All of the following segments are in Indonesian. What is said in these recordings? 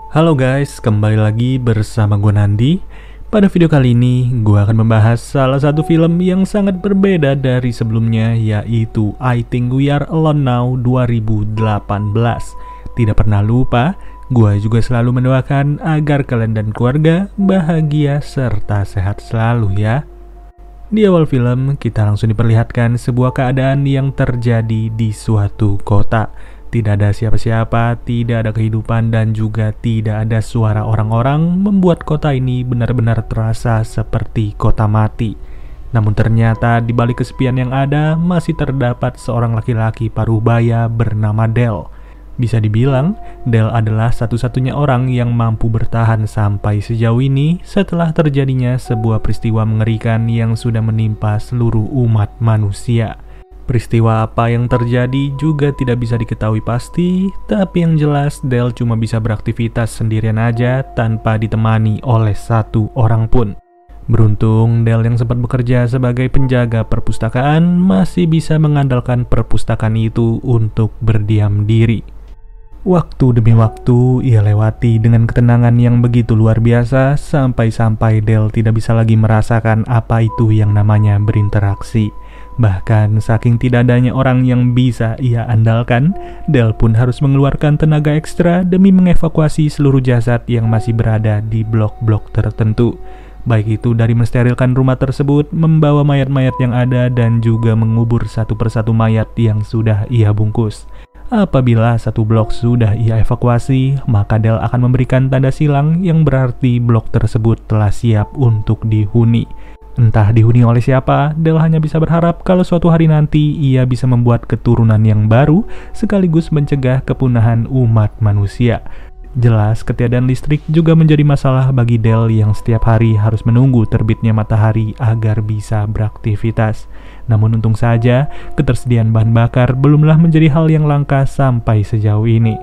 Halo guys, kembali lagi bersama gue Nandi. Pada video kali ini, gue akan membahas salah satu film yang sangat berbeda dari sebelumnya, yaitu I Think We Are Alone Now 2018. Tidak pernah lupa, gue juga selalu mendoakan agar kalian dan keluarga bahagia serta sehat selalu ya. Di awal film, kita langsung diperlihatkan sebuah keadaan yang terjadi di suatu kota. Tidak ada siapa-siapa, tidak ada kehidupan, dan juga tidak ada suara orang-orang, membuat kota ini benar-benar terasa seperti kota mati. Namun ternyata di balik kesepian yang ada, masih terdapat seorang laki-laki parubaya bernama Del. Bisa dibilang, Del adalah satu-satunya orang yang mampu bertahan sampai sejauh ini setelah terjadinya sebuah peristiwa mengerikan yang sudah menimpa seluruh umat manusia. Peristiwa apa yang terjadi juga tidak bisa diketahui pasti, tapi yang jelas Del cuma bisa beraktivitas sendirian aja tanpa ditemani oleh satu orang pun. Beruntung, Del yang sempat bekerja sebagai penjaga perpustakaan masih bisa mengandalkan perpustakaan itu untuk berdiam diri. Waktu demi waktu, ia lewati dengan ketenangan yang begitu luar biasa sampai-sampai Del tidak bisa lagi merasakan apa itu yang namanya berinteraksi. Bahkan saking tidak adanya orang yang bisa ia andalkan, Del pun harus mengeluarkan tenaga ekstra demi mengevakuasi seluruh jasad yang masih berada di blok-blok tertentu. Baik itu dari mensterilkan rumah tersebut, membawa mayat-mayat yang ada, dan juga mengubur satu persatu mayat yang sudah ia bungkus. Apabila satu blok sudah ia evakuasi, maka Del akan memberikan tanda silang yang berarti blok tersebut telah siap untuk dihuni. Entah dihuni oleh siapa, Del hanya bisa berharap kalau suatu hari nanti ia bisa membuat keturunan yang baru sekaligus mencegah kepunahan umat manusia. Jelas, ketiadaan listrik juga menjadi masalah bagi Del yang setiap hari harus menunggu terbitnya matahari agar bisa beraktivitas. Namun untung saja, ketersediaan bahan bakar belumlah menjadi hal yang langka sampai sejauh ini.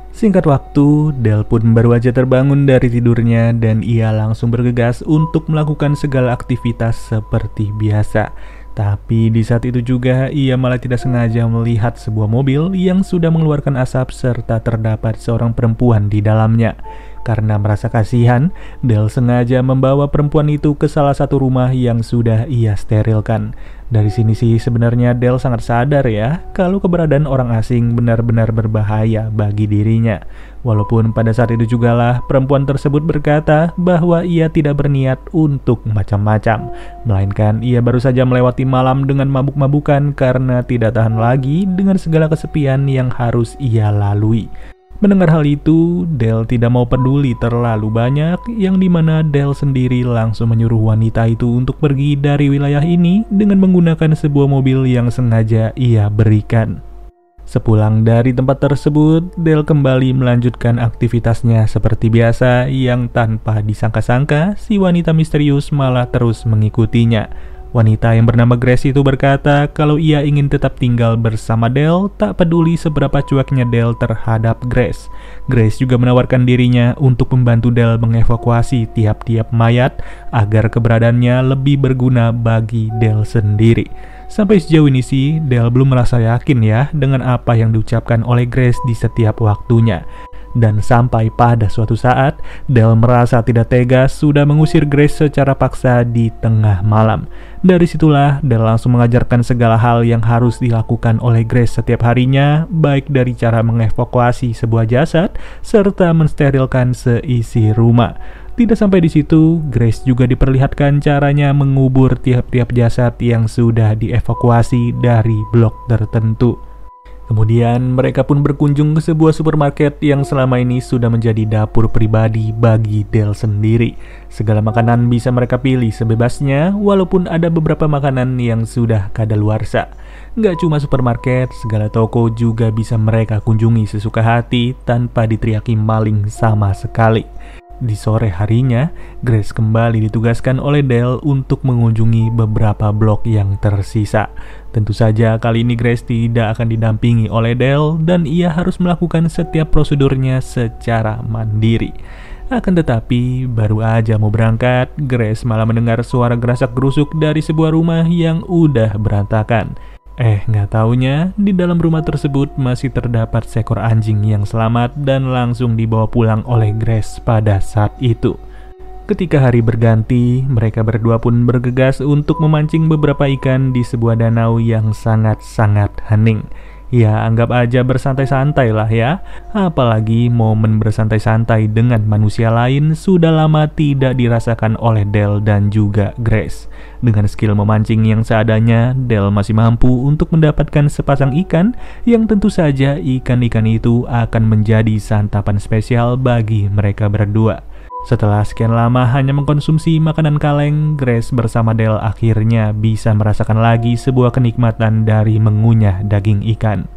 Singkat waktu, Del pun baru aja terbangun dari tidurnya dan ia langsung bergegas untuk melakukan segala aktivitas seperti biasa. Tapi di saat itu juga ia malah tidak sengaja melihat sebuah mobil yang sudah mengeluarkan asap serta terdapat seorang perempuan di dalamnya. Karena merasa kasihan, Del sengaja membawa perempuan itu ke salah satu rumah yang sudah ia sterilkan. Dari sini sih sebenarnya Del sangat sadar ya, kalau keberadaan orang asing benar-benar berbahaya bagi dirinya. Walaupun pada saat itu jugalah perempuan tersebut berkata bahwa ia tidak berniat untuk macam-macam, melainkan ia baru saja melewati malam dengan mabuk-mabukan karena tidak tahan lagi dengan segala kesepian yang harus ia lalui. Mendengar hal itu, Del tidak mau peduli terlalu banyak, yang dimana Del sendiri langsung menyuruh wanita itu untuk pergi dari wilayah ini dengan menggunakan sebuah mobil yang sengaja ia berikan. Sepulang dari tempat tersebut, Del kembali melanjutkan aktivitasnya seperti biasa yang tanpa disangka-sangka si wanita misterius malah terus mengikutinya. Wanita yang bernama Grace itu berkata kalau ia ingin tetap tinggal bersama Del, tak peduli seberapa cueknya Del terhadap Grace. Grace juga menawarkan dirinya untuk membantu Del mengevakuasi tiap-tiap mayat agar keberadaannya lebih berguna bagi Del sendiri. Sampai sejauh ini sih, Del belum merasa yakin ya dengan apa yang diucapkan oleh Grace di setiap waktunya. Dan sampai pada suatu saat, Del merasa tidak tega sudah mengusir Grace secara paksa di tengah malam. Dari situlah, Del langsung mengajarkan segala hal yang harus dilakukan oleh Grace setiap harinya, baik dari cara mengevakuasi sebuah jasad, serta mensterilkan seisi rumah. Tidak sampai di situ, Grace juga diperlihatkan caranya mengubur tiap-tiap jasad yang sudah dievakuasi dari blok tertentu. Kemudian mereka pun berkunjung ke sebuah supermarket yang selama ini sudah menjadi dapur pribadi bagi Del sendiri. Segala makanan bisa mereka pilih sebebasnya, walaupun ada beberapa makanan yang sudah kadaluarsa. Nggak cuma supermarket, segala toko juga bisa mereka kunjungi sesuka hati tanpa diteriaki maling sama sekali. Di sore harinya, Grace kembali ditugaskan oleh Del untuk mengunjungi beberapa blok yang tersisa. Tentu saja kali ini Grace tidak akan didampingi oleh Del dan ia harus melakukan setiap prosedurnya secara mandiri. Akan tetapi, baru aja mau berangkat, Grace malah mendengar suara gerasak-gerusuk dari sebuah rumah yang udah berantakan. Nggak taunya, di dalam rumah tersebut masih terdapat seekor anjing yang selamat dan langsung dibawa pulang oleh Grace pada saat itu. Ketika hari berganti, mereka berdua pun bergegas untuk memancing beberapa ikan di sebuah danau yang sangat-sangat hening. Ya, anggap aja bersantai-santai lah ya. Apalagi momen bersantai-santai dengan manusia lain sudah lama tidak dirasakan oleh Del dan juga Grace. Dengan skill memancing yang seadanya, Del masih mampu untuk mendapatkan sepasang ikan yang tentu saja ikan-ikan itu akan menjadi santapan spesial bagi mereka berdua. Setelah sekian lama hanya mengkonsumsi makanan kaleng, Grace bersama Del akhirnya bisa merasakan lagi sebuah kenikmatan dari mengunyah daging ikan.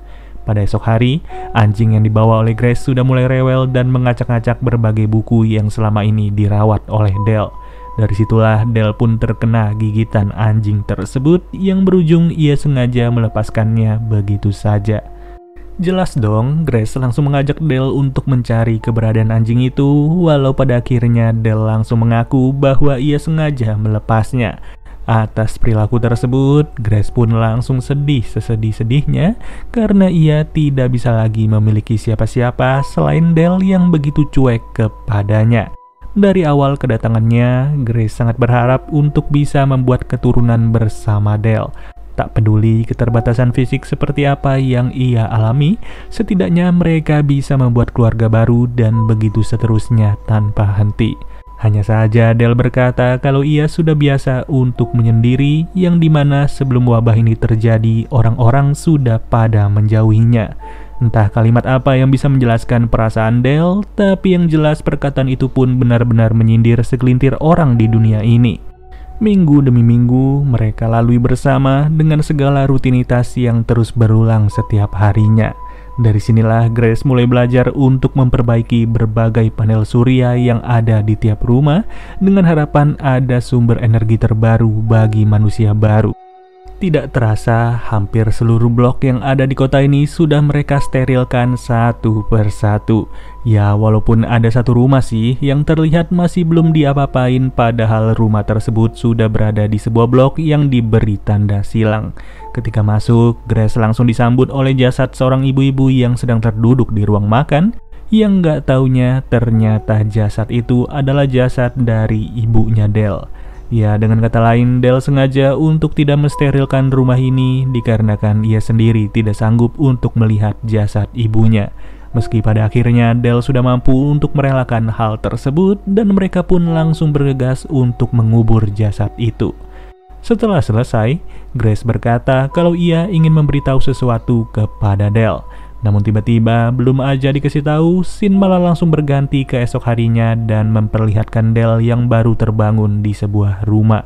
Pada esok hari, anjing yang dibawa oleh Grace sudah mulai rewel dan mengacak-ngacak berbagai buku yang selama ini dirawat oleh Del. Dari situlah Del pun terkena gigitan anjing tersebut yang berujung ia sengaja melepaskannya begitu saja. Jelas dong, Grace langsung mengajak Del untuk mencari keberadaan anjing itu, walau pada akhirnya Del langsung mengaku bahwa ia sengaja melepasnya. Atas perilaku tersebut, Grace pun langsung sedih sesedih-sedihnya karena ia tidak bisa lagi memiliki siapa-siapa selain Del yang begitu cuek kepadanya. Dari awal kedatangannya, Grace sangat berharap untuk bisa membuat keturunan bersama Del. Tak peduli keterbatasan fisik seperti apa yang ia alami, setidaknya mereka bisa membuat keluarga baru dan begitu seterusnya tanpa henti. Hanya saja Del berkata kalau ia sudah biasa untuk menyendiri, yang dimana sebelum wabah ini terjadi orang-orang sudah pada menjauhinya. Entah kalimat apa yang bisa menjelaskan perasaan Del, tapi yang jelas perkataan itu pun benar-benar menyindir segelintir orang di dunia ini. Minggu demi minggu mereka lalui bersama dengan segala rutinitas yang terus berulang setiap harinya. Dari sinilah Grace mulai belajar untuk memperbaiki berbagai panel surya yang ada di tiap rumah dengan harapan ada sumber energi terbaru bagi manusia baru. Tidak terasa, hampir seluruh blok yang ada di kota ini sudah mereka sterilkan satu persatu. Ya, walaupun ada satu rumah sih yang terlihat masih belum diapa-apain, padahal rumah tersebut sudah berada di sebuah blok yang diberi tanda silang. Ketika masuk, Grace langsung disambut oleh jasad seorang ibu-ibu yang sedang terduduk di ruang makan, yang nggak taunya ternyata jasad itu adalah jasad dari ibunya Del. Ya, dengan kata lain, Del sengaja untuk tidak mensterilkan rumah ini dikarenakan ia sendiri tidak sanggup untuk melihat jasad ibunya. Meski pada akhirnya Del sudah mampu untuk merelakan hal tersebut dan mereka pun langsung bergegas untuk mengubur jasad itu. Setelah selesai, Grace berkata kalau ia ingin memberitahu sesuatu kepada Del. Namun tiba-tiba belum aja dikasih tahu, scene malah langsung berganti ke esok harinya dan memperlihatkan Del yang baru terbangun di sebuah rumah.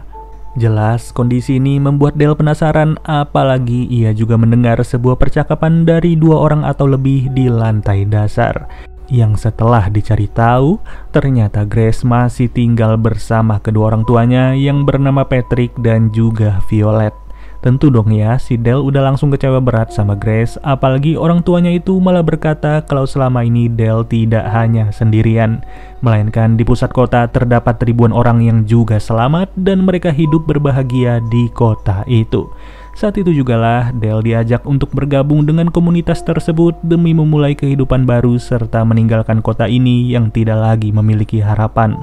Jelas kondisi ini membuat Del penasaran, apalagi ia juga mendengar sebuah percakapan dari dua orang atau lebih di lantai dasar. Yang setelah dicari tahu, ternyata Grace masih tinggal bersama kedua orang tuanya yang bernama Patrick dan juga Violet. Tentu dong ya, si Del udah langsung kecewa berat sama Grace, apalagi orang tuanya itu malah berkata kalau selama ini Del tidak hanya sendirian, melainkan di pusat kota terdapat ribuan orang yang juga selamat dan mereka hidup berbahagia di kota itu. Saat itu jugalah Del diajak untuk bergabung dengan komunitas tersebut demi memulai kehidupan baru serta meninggalkan kota ini yang tidak lagi memiliki harapan.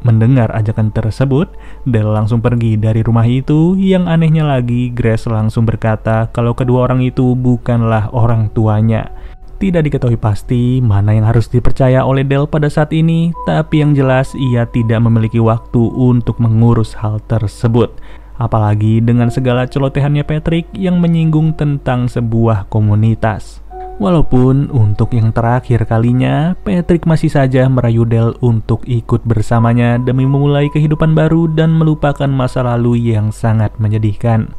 Mendengar ajakan tersebut, Del langsung pergi dari rumah itu. Yang anehnya lagi, Grace langsung berkata kalau kedua orang itu bukanlah orang tuanya. Tidak diketahui pasti mana yang harus dipercaya oleh Del pada saat ini, tapi yang jelas ia tidak memiliki waktu untuk mengurus hal tersebut. Apalagi dengan segala celotehannya Patrick yang menyinggung tentang sebuah komunitas. Walaupun untuk yang terakhir kalinya, Patrick masih saja merayu Del untuk ikut bersamanya demi memulai kehidupan baru dan melupakan masa lalu yang sangat menyedihkan.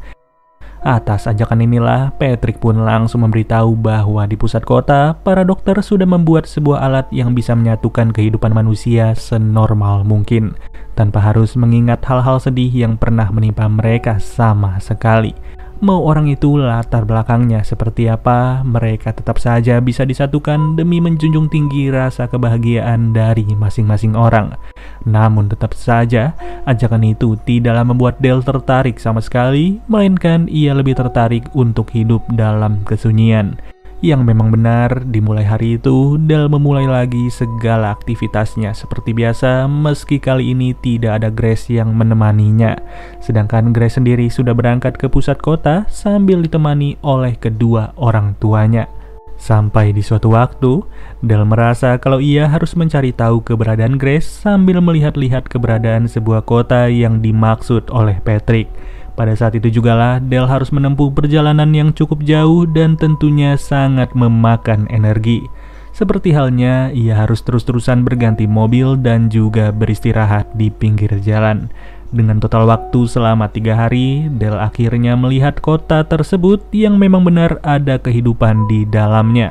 Atas ajakan inilah, Patrick pun langsung memberitahu bahwa di pusat kota, para dokter sudah membuat sebuah alat yang bisa menyatukan kehidupan manusia senormal mungkin, tanpa harus mengingat hal-hal sedih yang pernah menimpa mereka sama sekali. Mau orang itu latar belakangnya seperti apa, mereka tetap saja bisa disatukan demi menjunjung tinggi rasa kebahagiaan dari masing-masing orang. Namun tetap saja, ajakan itu tidaklah membuat Del tertarik sama sekali, melainkan ia lebih tertarik untuk hidup dalam kesunyian. Yang memang benar, dimulai hari itu, Del memulai lagi segala aktivitasnya seperti biasa, meski kali ini tidak ada Grace yang menemaninya. Sedangkan Grace sendiri sudah berangkat ke pusat kota sambil ditemani oleh kedua orang tuanya. Sampai di suatu waktu, Del merasa kalau ia harus mencari tahu keberadaan Grace sambil melihat-lihat keberadaan sebuah kota yang dimaksud oleh Patrick. Pada saat itu jugalah Del harus menempuh perjalanan yang cukup jauh dan tentunya sangat memakan energi. Seperti halnya ia harus terus-terusan berganti mobil dan juga beristirahat di pinggir jalan. Dengan total waktu selama 3 hari, Del akhirnya melihat kota tersebut yang memang benar ada kehidupan di dalamnya.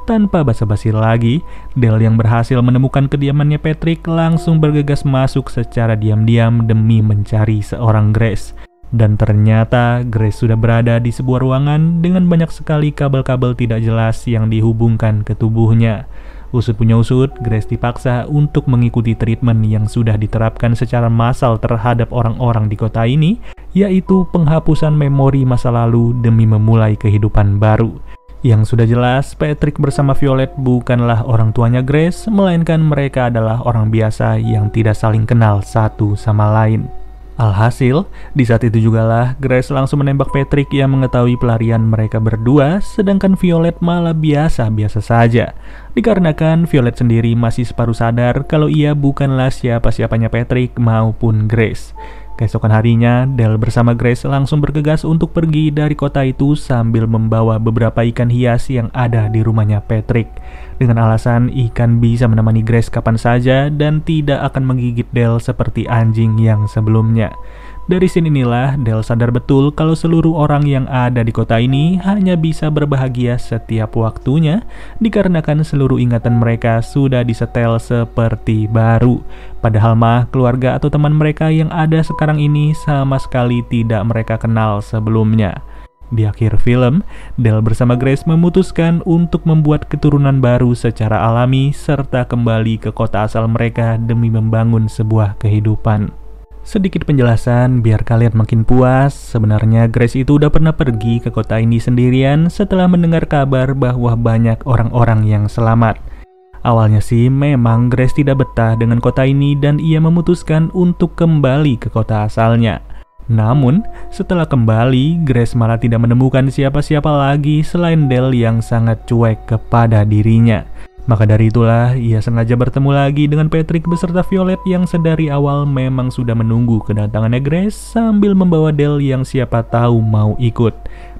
Tanpa basa-basi lagi, Del yang berhasil menemukan kediamannya Patrick langsung bergegas masuk secara diam-diam demi mencari seorang Grace. Dan ternyata Grace sudah berada di sebuah ruangan dengan banyak sekali kabel-kabel tidak jelas yang dihubungkan ke tubuhnya. Usut punya usut, Grace dipaksa untuk mengikuti treatment yang sudah diterapkan secara massal terhadap orang-orang di kota ini, yaitu penghapusan memori masa lalu demi memulai kehidupan baru. Yang sudah jelas, Patrick bersama Violet bukanlah orang tuanya Grace, melainkan mereka adalah orang biasa yang tidak saling kenal satu sama lain. Alhasil, di saat itu jugalah Grace langsung menembak Patrick yang mengetahui pelarian mereka berdua, sedangkan Violet malah biasa-biasa saja. Dikarenakan Violet sendiri masih separuh sadar kalau ia bukanlah siapa-siapanya Patrick maupun Grace. Keesokan harinya, Del bersama Grace langsung bergegas untuk pergi dari kota itu sambil membawa beberapa ikan hias yang ada di rumahnya Patrick. Dengan alasan ikan bisa menemani Grace kapan saja dan tidak akan menggigit Del seperti anjing yang sebelumnya. Dari sini inilah Del sadar betul kalau seluruh orang yang ada di kota ini hanya bisa berbahagia setiap waktunya dikarenakan seluruh ingatan mereka sudah disetel seperti baru. Padahal mah keluarga atau teman mereka yang ada sekarang ini sama sekali tidak mereka kenal sebelumnya. Di akhir film, Del bersama Grace memutuskan untuk membuat keturunan baru secara alami serta kembali ke kota asal mereka demi membangun sebuah kehidupan. Sedikit penjelasan biar kalian makin puas. Sebenarnya Grace itu udah pernah pergi ke kota ini sendirian setelah mendengar kabar bahwa banyak orang-orang yang selamat. Awalnya sih memang Grace tidak betah dengan kota ini dan ia memutuskan untuk kembali ke kota asalnya. Namun, setelah kembali, Grace malah tidak menemukan siapa-siapa lagi selain Del yang sangat cuek kepada dirinya. Maka dari itulah, ia sengaja bertemu lagi dengan Patrick beserta Violet yang sedari awal memang sudah menunggu kedatangannya Grace sambil membawa Del yang siapa tahu mau ikut.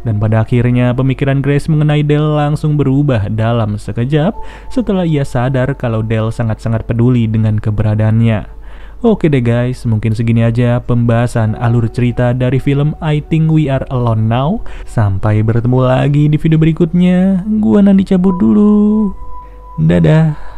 Dan pada akhirnya pemikiran Grace mengenai Del langsung berubah dalam sekejap setelah ia sadar kalau Del sangat-sangat peduli dengan keberadaannya. Oke deh guys, mungkin segini aja pembahasan alur cerita dari film I Think We Are Alone Now. Sampai bertemu lagi di video berikutnya. Gua Nandi cabut dulu. Dadah.